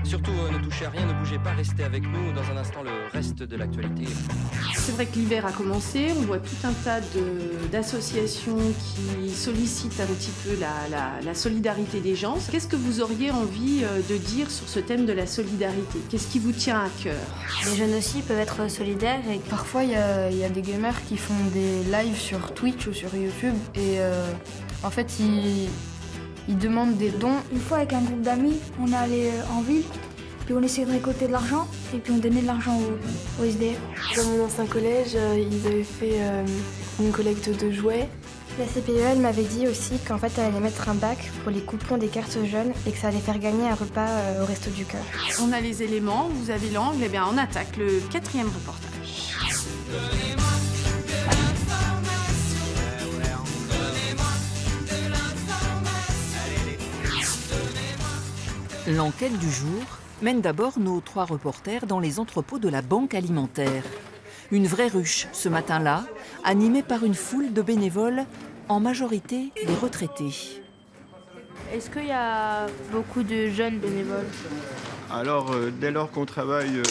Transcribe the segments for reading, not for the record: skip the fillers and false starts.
Surtout, ne touchez à rien, ne bougez pas, restez avec nous. Dans un instant, le reste de l'actualité. C'est vrai que l'hiver a commencé, on voit tout un tas d'associations qui sollicitent un petit peu la solidarité des gens. Qu'est-ce que vous auriez envie de dire sur ce thème de la solidarité? Qu'est-ce qui vous tient à cœur? Les jeunes aussi peuvent être solidaires et parfois il y a des gamers qui font des lives sur Twitch ou sur YouTube et en fait ils demandent des dons. Une fois avec un groupe d'amis, on est allé en ville, puis on essayait de récolter de l'argent et puis on donnait de l'argent aux SDF. Dans mon ancien collège, ils avaient fait une collecte de jouets. La CPE elle m'avait dit aussi qu'en fait elle allait mettre un bac pour les coupons des cartes jeunes et que ça allait faire gagner un repas au Resto du Cœur. On a les éléments, vous avez l'angle, et bien on attaque le 4e reportage. L'enquête du jour mène d'abord nos 3 reporters dans les entrepôts de la Banque alimentaire. Une vraie ruche ce matin-là, animée par une foule de bénévoles, en majorité des retraités. Est-ce qu'il y a beaucoup de jeunes bénévoles? Alors, dès lors qu'on travaille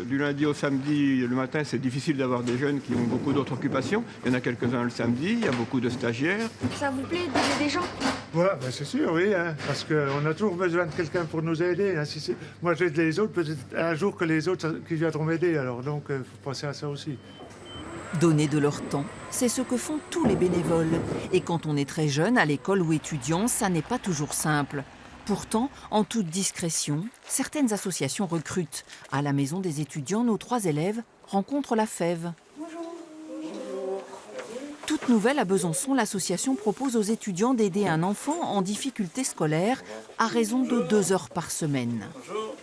du lundi au samedi, le matin, c'est difficile d'avoir des jeunes qui ont beaucoup d'autres occupations. Il y en a quelques-uns le samedi, il y a beaucoup de stagiaires. Ça vous plaît d'aider des gens? Ouais, ben c'est sûr, oui, hein, parce qu'on a toujours besoin de quelqu'un pour nous aider. Hein. Moi, j'aide les autres, peut-être un jour que les autres qui viendront m'aider. Alors donc, il faut penser à ça aussi. Donner de leur temps, c'est ce que font tous les bénévoles. Et quand on est très jeune, à l'école ou étudiant, ça n'est pas toujours simple. Pourtant, en toute discrétion, certaines associations recrutent. À la maison des étudiants, nos 3 élèves rencontrent la Fève. Toute nouvelle à Besançon, l'association propose aux étudiants d'aider un enfant en difficulté scolaire à raison de 2 heures par semaine. Bonjour.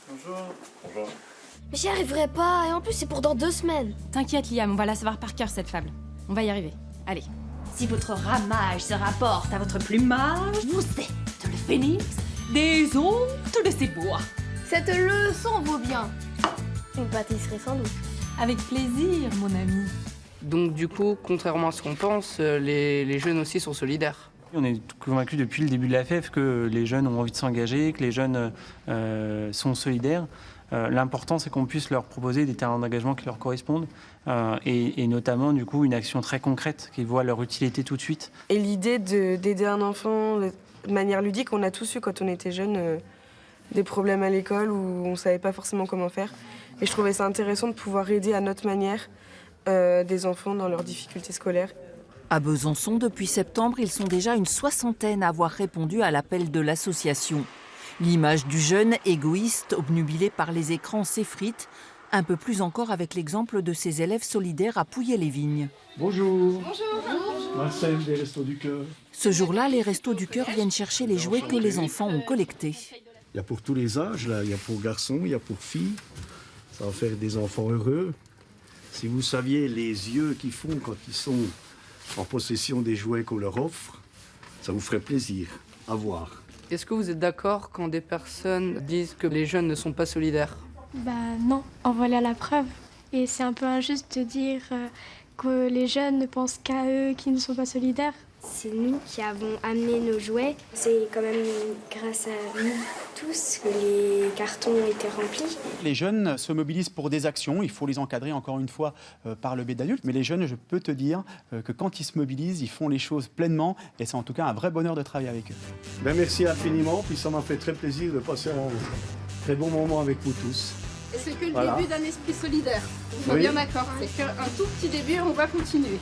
Bonjour. Bonjour. Mais j'y arriverai pas, et en plus c'est pour dans 2 semaines. T'inquiète Liam, on va la savoir par cœur cette fable. On va y arriver. Allez. Si votre ramage se rapporte à votre plumage, vous êtes le phénix des hôtes de ces bois. Cette leçon vaut bien une pâtisserie sans doute. Avec plaisir, mon ami. Donc du coup, contrairement à ce qu'on pense, les jeunes aussi sont solidaires. On est convaincus depuis le début de la FEF que les jeunes ont envie de s'engager, que les jeunes sont solidaires. L'important, c'est qu'on puisse leur proposer des terrains d'engagement qui leur correspondent et notamment, du coup, une action très concrète qui voit leur utilité tout de suite. Et l'idée d'aider un enfant de manière ludique, on a tous eu quand on était jeunes des problèmes à l'école où on ne savait pas forcément comment faire. Et je trouvais ça intéressant de pouvoir aider à notre manière des enfants dans leurs difficultés scolaires. À Besançon, depuis septembre, ils sont déjà une 60aine à avoir répondu à l'appel de l'association. L'image du jeune égoïste obnubilé par les écrans s'effrite, un peu plus encore avec l'exemple de ces élèves solidaires à Pouillet-les-Vignes. Bonjour. Bonjour. Marcel des Restos du Cœur. Ce jour-là, les Restos du Cœur viennent chercher les jouets que les enfants ont collectés. Il y a pour tous les âges, là. Il y a pour garçons, il y a pour filles. Ça va faire des enfants heureux. Si vous saviez les yeux qu'ils font quand ils sont en possession des jouets qu'on leur offre, ça vous ferait plaisir à voir. Est-ce que vous êtes d'accord quand des personnes disent que les jeunes ne sont pas solidaires? Bah non, en voilà la preuve. Et c'est un peu injuste de dire que les jeunes ne pensent qu'à eux, qui ne sont pas solidaires. C'est nous qui avons amené nos jouets. C'est quand même grâce à nous tous que les cartons ont été remplis. Les jeunes se mobilisent pour des actions. Il faut les encadrer encore une fois par le biais d'adultes. Mais les jeunes, je peux te dire que quand ils se mobilisent, ils font les choses pleinement. Et c'est en tout cas un vrai bonheur de travailler avec eux. Ben merci infiniment. Puis ça m'a fait très plaisir de passer un très bon moment avec vous tous. Et c'est que le début d'un esprit solidaire. On est bien d'accord. C'est qu'un tout petit début, on va continuer.